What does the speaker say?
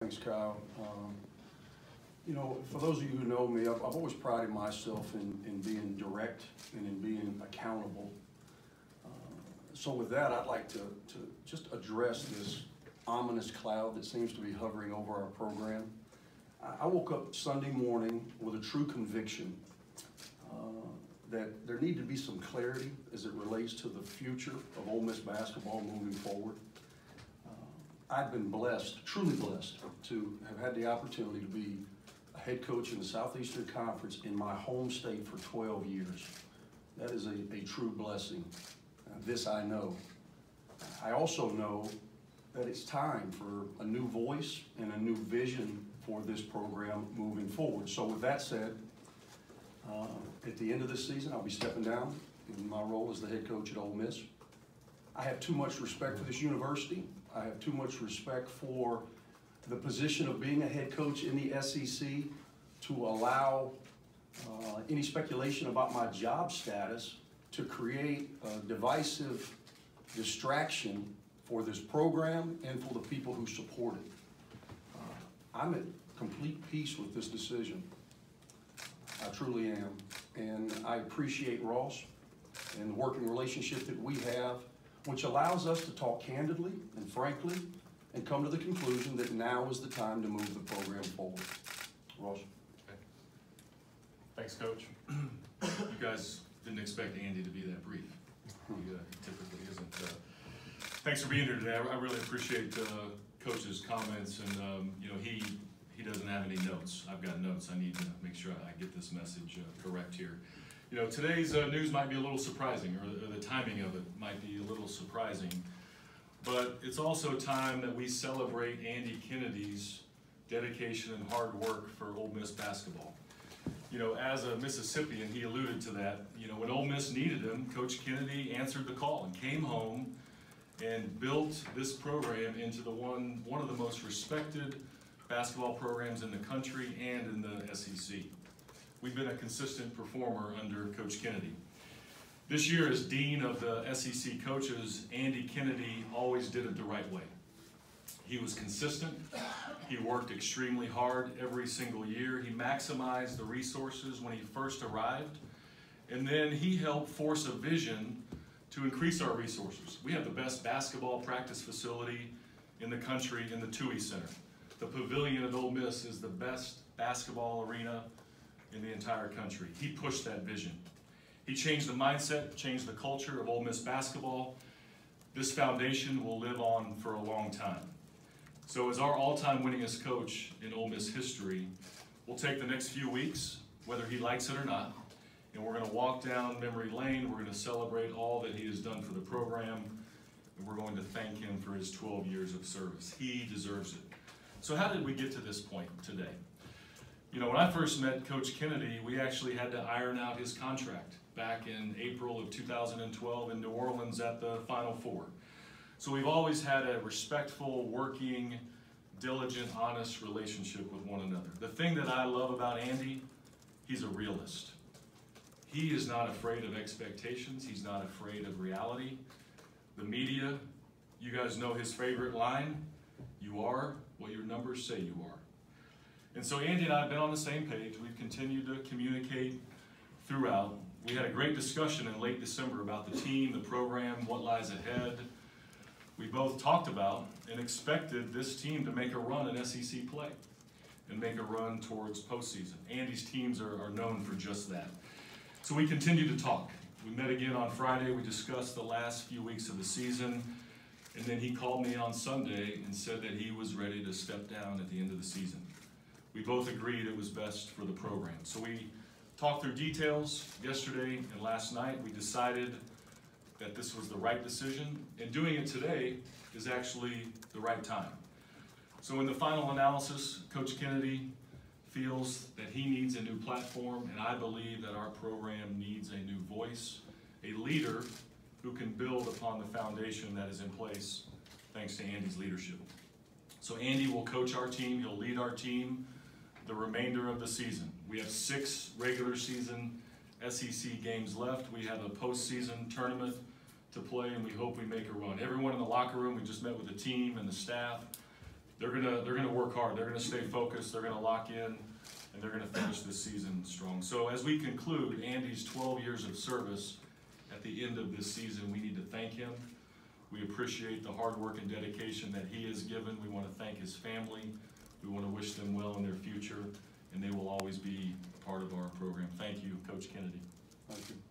Thanks, Kyle. You know, for those of you who know me, I've always prided myself in being direct and in being accountable. So with that, I'd like to just address this ominous cloud that seems to be hovering over our program. I woke up Sunday morning with a true conviction that there needed to be some clarity as it relates to the future of Ole Miss basketball moving forward. I've been blessed, truly blessed, to have had the opportunity to be a head coach in the Southeastern Conference in my home state for 12 years. That is a true blessing. This I know. I also know that it's time for a new voice and a new vision for this program moving forward. So with that said, at the end of this season, I'll be stepping down in my role as the head coach at Ole Miss. I have too much respect for this university. I have too much respect for the position of being a head coach in the SEC to allow any speculation about my job status to create a divisive distraction for this program and for the people who support it. I'm at complete peace with this decision. I truly am. And I appreciate Ross and the working relationship that we have, which allows us to talk candidly and frankly and come to the conclusion that now is the time to move the program forward. Ross. Okay. Thanks, Coach. You guys didn't expect Andy to be that brief. He typically isn't. Thanks for being here today. I really appreciate Coach's comments, and you know, he doesn't have any notes. I've got notes. I need to make sure I get this message correct here. You know, today's news might be a little surprising, or the timing of it might be a little surprising, but it's also time that we celebrate Andy Kennedy's dedication and hard work for Ole Miss basketball. You know, as a Mississippian, he alluded to that. You know, when Ole Miss needed him, Coach Kennedy answered the call and came home and built this program into one of the most respected basketball programs in the country and in the SEC. We've been a consistent performer under Coach Kennedy. This year, as Dean of the SEC coaches, Andy Kennedy always did it the right way. He was consistent. He worked extremely hard every single year. He maximized the resources when he first arrived. And then he helped force a vision to increase our resources. We have the best basketball practice facility in the country in the TUI Center. The Pavilion at Ole Miss is the best basketball arena in the entire country. He pushed that vision. He changed the mindset, changed the culture of Ole Miss basketball. This foundation will live on for a long time. So as our all-time winningest coach in Ole Miss history, we'll take the next few weeks, whether he likes it or not, and we're going to walk down memory lane. We're going to celebrate all that he has done for the program, and we're going to thank him for his 12 years of service. He deserves it. So how did we get to this point today? You know, when I first met Coach Kennedy, we actually had to iron out his contract back in April of 2012 in New Orleans at the Final Four. So we've always had a respectful, working, diligent, honest relationship with one another. The thing that I love about Andy, he's a realist. He is not afraid of expectations. He's not afraid of reality. The media, you guys know his favorite line, you are what your numbers say you are. And so Andy and I have been on the same page. We've continued to communicate throughout. We had a great discussion in late December about the team, the program, what lies ahead. We both talked about and expected this team to make a run in SEC play and make a run towards postseason. Andy's teams are known for just that. So we continue to talk. We met again on Friday. We discussed the last few weeks of the season. And then he called me on Sunday and said that he was ready to step down at the end of the season. We both agreed it was best for the program. So we talked through details yesterday and last night. We decided that this was the right decision, and doing it today is actually the right time. So in the final analysis, Coach Kennedy feels that he needs a new platform, and I believe that our program needs a new voice, a leader who can build upon the foundation that is in place thanks to Andy's leadership. So Andy will coach our team, he'll lead our team the remainder of the season. We have 6 regular season SEC games left. We have a postseason tournament to play, and we hope we make a run. Everyone in the locker room, we just met with the team and the staff. they're gonna work hard, they're gonna stay focused, they're gonna lock in, and they're gonna finish this season strong. So as we conclude Andy's 12 years of service at the end of this season, we need to thank him. We appreciate the hard work and dedication that he has given. We want to thank his family. We want to wish them well in their future, and they will always be a part of our program. Thank you, Coach Kennedy. Thank you.